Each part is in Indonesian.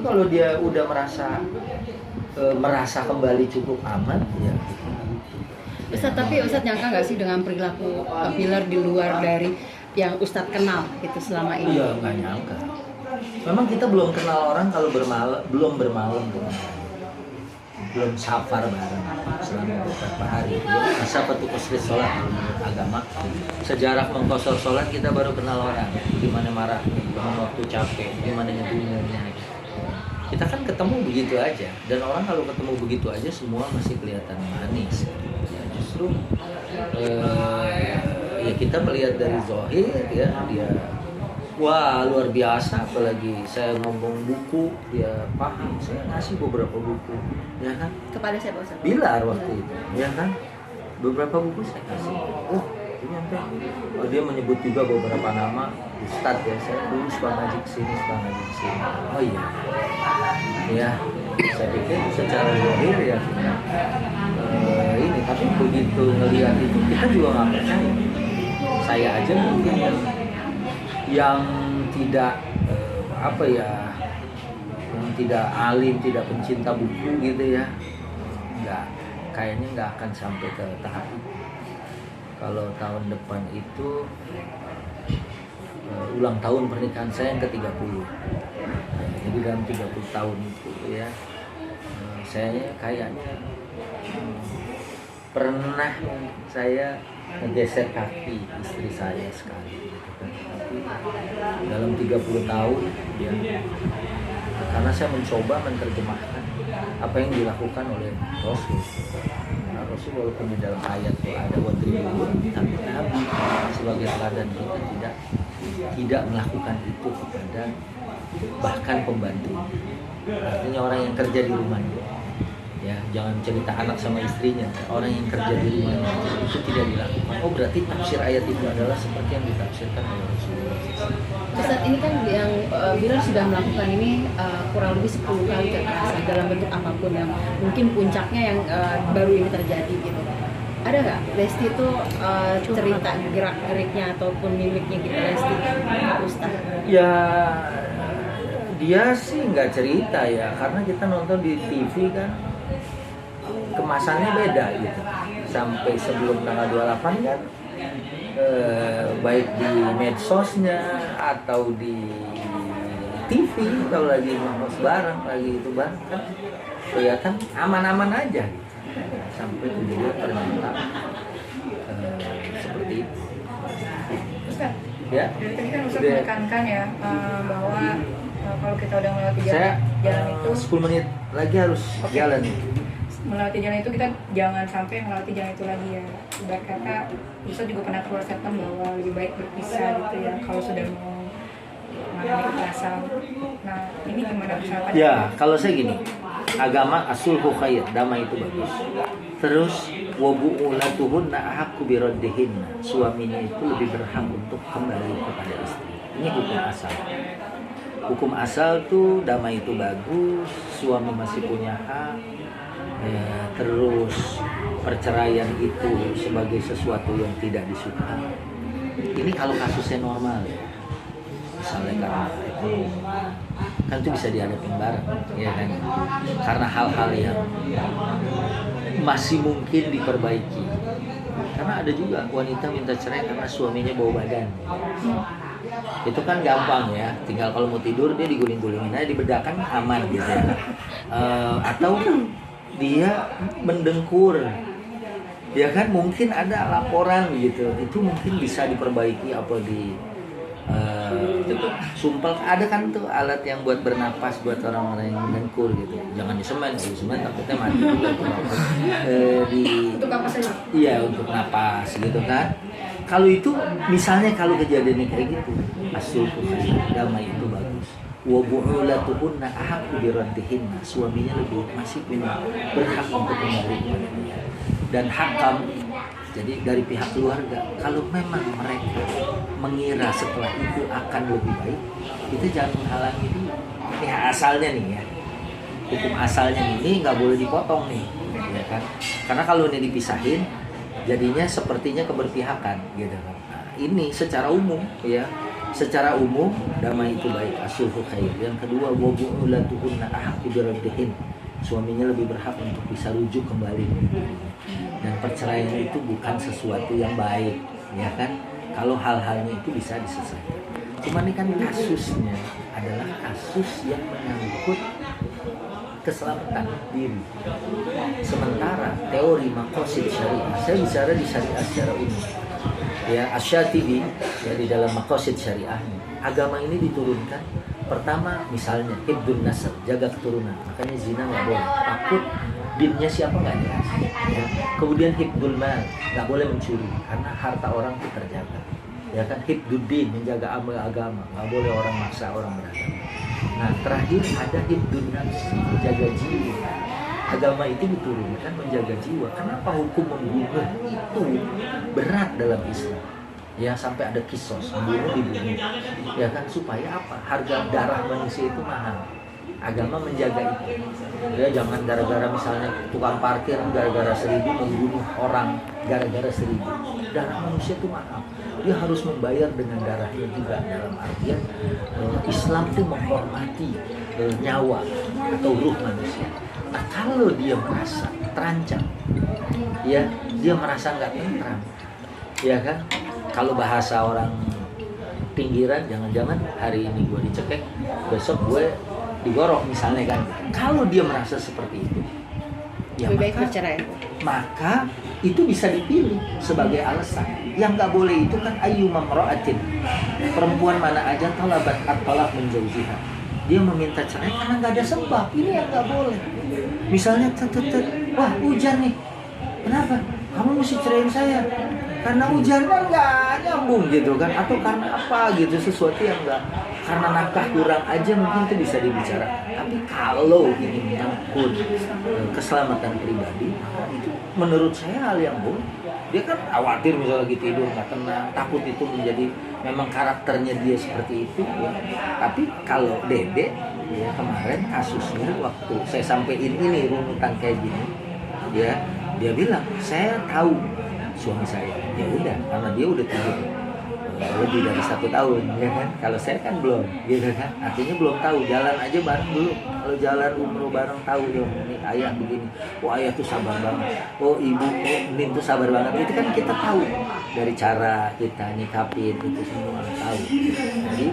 kalau dia udah merasa kembali cukup aman ya. Ustadz, tapi Ustadz nyangka nggak sih dengan perilaku Bilar di luar dari yang Ustadz kenal gitu selama ini? Iya, nggak nyangka. Memang kita belum kenal orang kalau belum bermalam belum safar bareng selama beberapa hari. Masa petugas sholat menurut agama, sejarah mengkosor sholat kita baru kenal orang. Gimana marahnya, gimana waktu capek, gimana nyebunyinya. Kita kan ketemu begitu aja, dan orang kalau ketemu begitu aja semua masih kelihatan manis. Ya, justru ya kita melihat dari zahir ya dia wah luar biasa, apalagi saya ngomong buku dia paham, saya ngasih beberapa buku ya kan Kepada siapa Ustadz? Bilar waktu itu ya kan, beberapa buku saya kasih. Ini sampai dia menyebut juga beberapa nama Ustadz ya, saya dulu suka ngaji kesini. Oh iya ya, saya pikir secara zahir ya ini, tapi begitu ngelihat itu kita juga nggak percaya. Saya aja mungkin yang tidak yang tidak alim, tidak pencinta buku gitu ya, kayaknya nggak akan sampai ke tahap itu. Kalau tahun depan itu ulang tahun pernikahan saya yang ke-30. Jadi dalam 30 tahun itu ya saya kayaknya pernah saya ngegeser kaki istri saya sekali gitu kan. Tapi dalam 30 tahun ya, karena saya mencoba menerjemahkan apa yang dilakukan oleh Rasul. Karena Rasul walaupun di dalam ayat itu ada wadribun, tapi Nabi sebagai teladan kita tidak melakukan itu kepada bahkan pembantu. Artinya orang yang kerja di rumahnya. Ya, jangan cerita anak sama istrinya. Orang yang kerja di rumahnya itu tidak dilakukan. Oh, berarti tafsir ayat itu adalah seperti yang ditafsirkan oleh Rasulullah. Ustadz, ini kan yang Bilar sudah melakukan ini kurang lebih 10 kali kekerasan dalam bentuk apapun yang mungkin puncaknya yang baru ini terjadi gitu. Ada nggak Lesti itu cerita gerak-geriknya ataupun mimiknya gitu Lesti Ustadz? Ya, dia sih nggak cerita ya, karena kita nonton di TV kan kemasannya beda gitu. Sampai sebelum tanggal 28 kan baik di medsosnya atau di TV kalau lagi ngomong bareng, lagi itu bareng kan kelihatan aman-aman aja gitu. Sampai kemudian ternyata seperti itu. Ustaz, Ya. dari tadi kan Ustaz menekankan ya bahwa kalau kita udah melewati jalan itu 10 menit lagi harus jalan. Melewati jalan itu kita jangan sampai melewati jalan itu lagi ya. Ibarat kata Ustaz juga pernah keluar statement bahwa lebih baik berpisah gitu ya kalau sudah mau mengalami kekerasan. Nah, ini gimana misalkan? Ya, kalau saya gini, agama asulhu khair, damai itu bagus. Terus wabu'ulatuhunna ahaqqu biraddihinna, suaminya itu lebih berhak untuk kembali kepada istri. Ini hukum asal. Hukum asal tuh damai itu bagus, suami masih punya hak. Ya, terus perceraian itu sebagai sesuatu yang tidak disuka. Ini kalau kasusnya normal ya. Misalnya karena ekonomi, kan itu bisa dihadapin bareng, ya kan? Karena hal-hal yang masih mungkin diperbaiki. Karena ada juga wanita minta cerai karena suaminya bau badan. Itu kan gampang ya, tinggal kalau mau tidur dia diguling-gulingin aja, dibedakan aman gitu ya. Atau dia mendengkur, ya kan, mungkin ada laporan gitu, itu mungkin bisa diperbaiki apa di sumpel, ada kan tuh alat yang buat bernapas buat orang-orang yang mendengkur gitu, jangan di semen takutnya mati juga tuh. Untuk apa saja? Iya, untuk napas gitu kan. Kalau itu misalnya kalau kejadiannya kayak gitu, asul damai itu bagus. Wa bu'ulatuhunna ahaqqu biraddihinna, suaminya masih punya berhak untuk kembali kepadanya. Dan hakam, jadi dari pihak keluarga, kalau memang mereka mengira setelah itu akan lebih baik, itu jangan menghalangi dulu. Ini asalnya nih ya, hukum asalnya ini nggak boleh dipotong nih, ya kan? Karena kalau ini dipisahin, jadinya sepertinya keberpihakan gitu kan. Nah, ini secara umum ya, secara umum damai itu baik, asulhu khair. Yang kedua, wa bu'ulatuhunna ahaqqu biraddihin, suaminya lebih berhak untuk bisa rujuk kembali. Dan perceraian itu bukan sesuatu yang baik, ya kan? Kalau hal-halnya itu bisa diselesaikan. Cuma ini kan kasusnya adalah kasus yang menyangkut keselamatan diri. Sementara teori maqasid syariah, saya bicara di syariah secara umum. Ya, Asy-Syatibi ya di dalam maqasid syariahnya, agama ini diturunkan pertama misalnya hibdun nasab, jaga keturunan. Makanya zina nggak boleh. Takut dinnya siapa nggak jelas. Ya. Kemudian hibdul mal, nggak boleh mencuri karena harta orang itu terjaga. Ya kan, hibduddin, menjaga amal agama, nggak boleh orang maksa orang beragama. Nah terakhir ada hibdun nafsi, menjaga jiwa. Agama itu diturunkan menjaga jiwa. Kenapa hukum membunuh itu berat dalam Islam? Ya sampai ada kisos, membunuh dibunuh. Ya kan, supaya apa? Harga darah manusia itu mahal. Agama menjaga itu. Ya jangan gara-gara misalnya tukang parkir gara-gara 1.000 membunuh orang gara-gara 1.000. Darah manusia itu mahal. Dia harus membayar dengan darahnya juga, dalam artian Islam itu menghormati nyawa atau ruh manusia. Nah kalau dia merasa terancam, ya dia merasa nggak tentram, ya kan? Kalau bahasa orang pinggiran, jangan-jangan hari ini gue dicekek, besok gue digorok misalnya kan. Kalau dia merasa seperti itu, ya lebih baik bercerai. Maka itu bisa dipilih sebagai alasan. Yang nggak boleh itu kan ayyuma mra'atin, perempuan mana aja talabat at-talaq min zawjiha, dia meminta cerai karena nggak ada sebab. Ini yang nggak boleh. Misalnya wah hujan nih, kenapa kamu mesti ceraiin saya? Karena hujan kan nggak nyambung gitu kan, atau karena apa gitu, sesuatu yang nggak, karena nafkah kurang aja mungkin itu bisa dibicarakan. Tapi kalau ini menyangkut keselamatan pribadi, maka itu menurut saya hal yang boleh. Dia kan khawatir misalnya lagi tidur nggak tenang, takut itu menjadi memang karakternya dia seperti itu ya. Tapi kalau Dede ya, kemarin kasusnya waktu saya sampein ini runutan kayak gini ya, dia bilang saya tahu suami saya, ya udah karena dia udah tidur lebih dari 1 tahun ya kan. Kalau saya kan belum gitu kan, artinya belum tahu, jalan aja bareng dulu. Kalau jalan umroh bareng tahu dong, ini ayah begini, oh ayah tuh sabar banget, oh ibu, oh Nin tuh sabar banget. Itu kan kita tahu dari cara kita nyikapin itu semua tahu. Jadi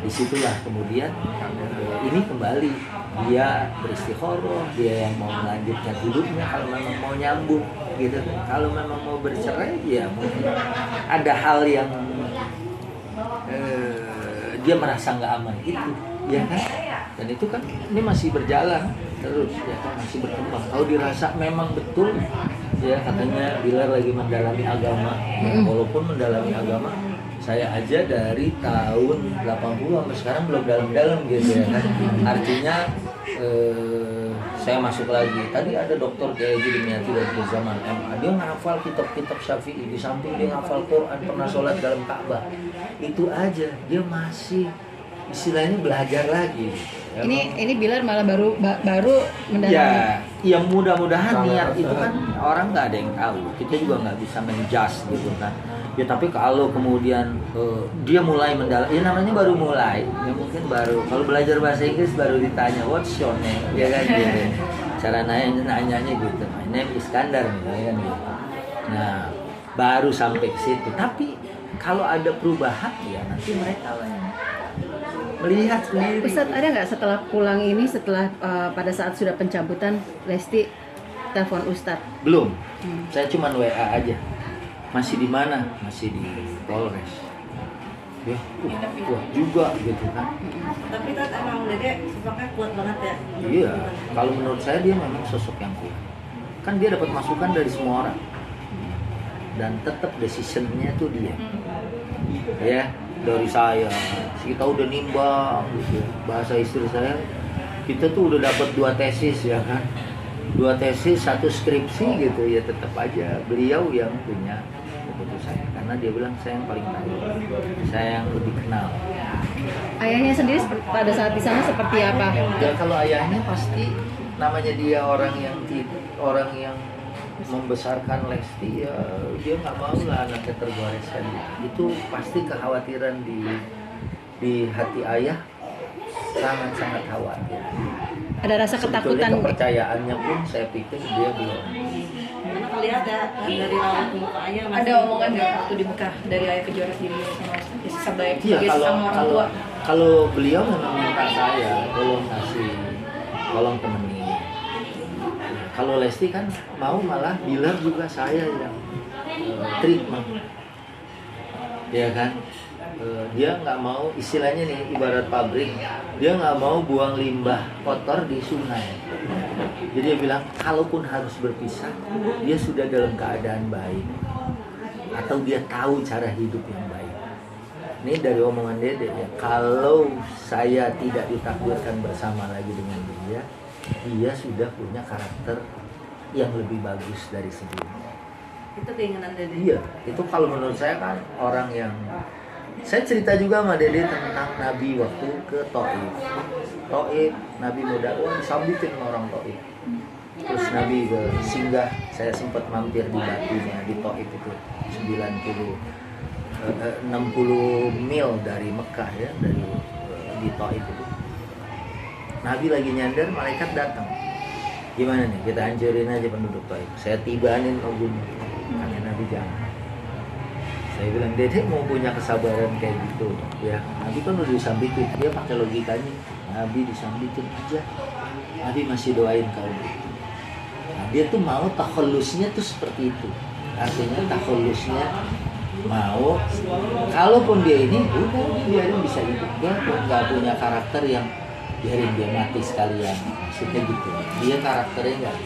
disitulah kemudian ini kembali dia beristikharah, dia yang mau melanjutkan hidupnya kalau memang mau nyambung gitu. Kalau memang mau bercerai ya mungkin ada hal yang dia merasa nggak aman itu ya kan, dan itu kan ini masih berjalan terus ya kan, masih berkembang. Kalau dirasa memang betul ya, katanya Bilar lagi mendalami agama ya, walaupun mendalami agama saya aja dari tahun 80 sampai sekarang belum dalam-dalam gitu ya kan. Artinya saya masuk lagi. Tadi ada dokter kayak Jidimiati dari zaman MA, dia ngafal kitab-kitab Syafi'i, di samping dia ngafal Quran, pernah sholat dalam Ka'bah. Itu aja, dia masih istilahnya belajar lagi. Ya, Ini Bilar malah baru mendalami. Ya mudah-mudahan niat itu kan orang nggak ada yang tahu. Kita juga nggak bisa menjudge gitu kan. Ya tapi kalau kemudian dia mulai mendalami, ya namanya baru mulai, ya mungkin baru, kalau belajar bahasa Inggris baru ditanya what's your name, ya kan gitu. Cara nanyanya gitu, my name Iskandar misalnya kan gitu. Nah baru sampai ke situ. Tapi kalau ada perubahan ya nanti mereka lah yang melihat sendiri. Ustadz, ada nggak setelah pulang ini, setelah pada saat sudah pencabutan, Lesti telepon Ustadz? Belum, saya cuma WA aja. Masih di mana? Masih di Polres. Ya, wah juga gitu kan. Tapi kan emang Dede sosoknya kuat banget ya. Iya, kalau menurut saya dia memang sosok yang kuat. Kan dia dapat masukan dari semua orang. Dan tetap decision-nya tuh dia. Ya, dari saya. Kita udah nimbang gitu. Bahasa istri saya, kita tuh udah dapat 2 tesis ya kan. 2 tesis, 1 skripsi gitu ya, tetap aja beliau yang punya keputusan. Karena dia bilang saya yang paling tahu, saya yang lebih kenal. Ayahnya sendiri pada saat di sana seperti apa? Ya kalau ayahnya pasti namanya dia orang yang membesarkan Lesti ya dia nggak mau lah anaknya tergoreskan. Itu pasti kekhawatiran di hati ayah, sangat khawatir. Ada rasa Sebetulnya ketakutan. kepercayaannya pun saya pikir dia belum. Karena kelihatan dari raut muka ayah masih Ada omongan nggak waktu di Mekah dari ayah Kejora sendiri sama Ustaz? Ya, sisa baik Iya, sebagai sama orang tua. kalau beliau memang minta saya tolong temenin. Kalau Lesti kan mau malah Bilar juga saya yang treatment, ya kan. Dia nggak mau, istilahnya nih ibarat pabrik, dia nggak mau buang limbah kotor di sungai. Jadi dia bilang kalaupun harus berpisah, dia sudah dalam keadaan baik atau dia tahu cara hidup yang baik. Ini dari omongan Dede ya, kalau saya tidak ditakdirkan bersama lagi dengan dia sudah punya karakter yang lebih bagus dari sebelumnya. itu keinginan Dede. Iya, itu kalau menurut saya kan orang yang saya cerita juga sama Dede tentang Nabi waktu ke Taif. Nabi mau dakwah disambitin sama orang Taif. Terus Nabi ke singgah, saya sempat mampir di batunya di Taif itu 60 mil dari Mekah ya, dari di Taif itu. Nabi lagi nyandar, malaikat datang. Gimana nih, kita hancurin aja penduduk Taif. Saya tibanin gunung. Kata Nabi jangan. Saya bilang, Dede mau punya kesabaran kayak gitu ya. Nabi kan udah disambitin, dia pakai logikanya. Nabi disambitin aja, Nabi masih doain kaum itu. Nah, dia tuh mau takhallusnya tuh seperti itu. Artinya takhallusnya mau, kalaupun dia ini udah biarin bisa hidup. Dia nggak punya karakter yang biarin dia mati sekalian. Maksudnya gitu. Dia karakternya nggak.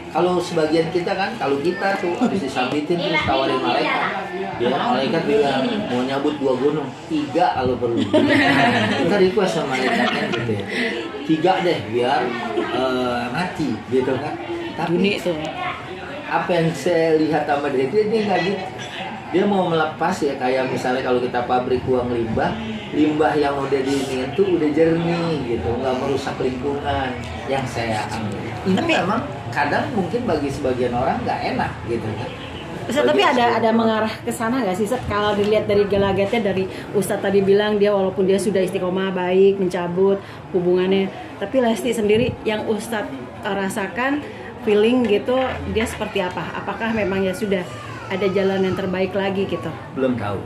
Kalau sebagian kita kan, kalau kita tuh habis disambitin terus tawarin malaikat, ya malaikat bilang mau nyabut 2 gunung, 3 kalau perlu. Kita request sama malaikatnya gitu ya, 3 deh biar mati gitu kan. Tapi apa yang saya lihat sama dia nggak gitu. Dia mau melepas ya, kayak misalnya kalau kita pabrik buang limbah yang udah diinin tuh udah jernih gitu, nggak merusak lingkungan. Yang saya ambil ini memang kadang mungkin bagi sebagian orang nggak enak gitu kan. Ustaz, tapi ada mengarah ke sana nggak sih, Ustaz? Kalau dilihat dari gelagatnya, dari Ustaz tadi bilang dia walaupun dia sudah istiqomah baik mencabut hubungannya, tapi Lesti sendiri yang Ustaz rasakan feeling gitu, dia seperti apa? Apakah memang ya sudah ada jalan yang terbaik lagi gitu? Belum tahu.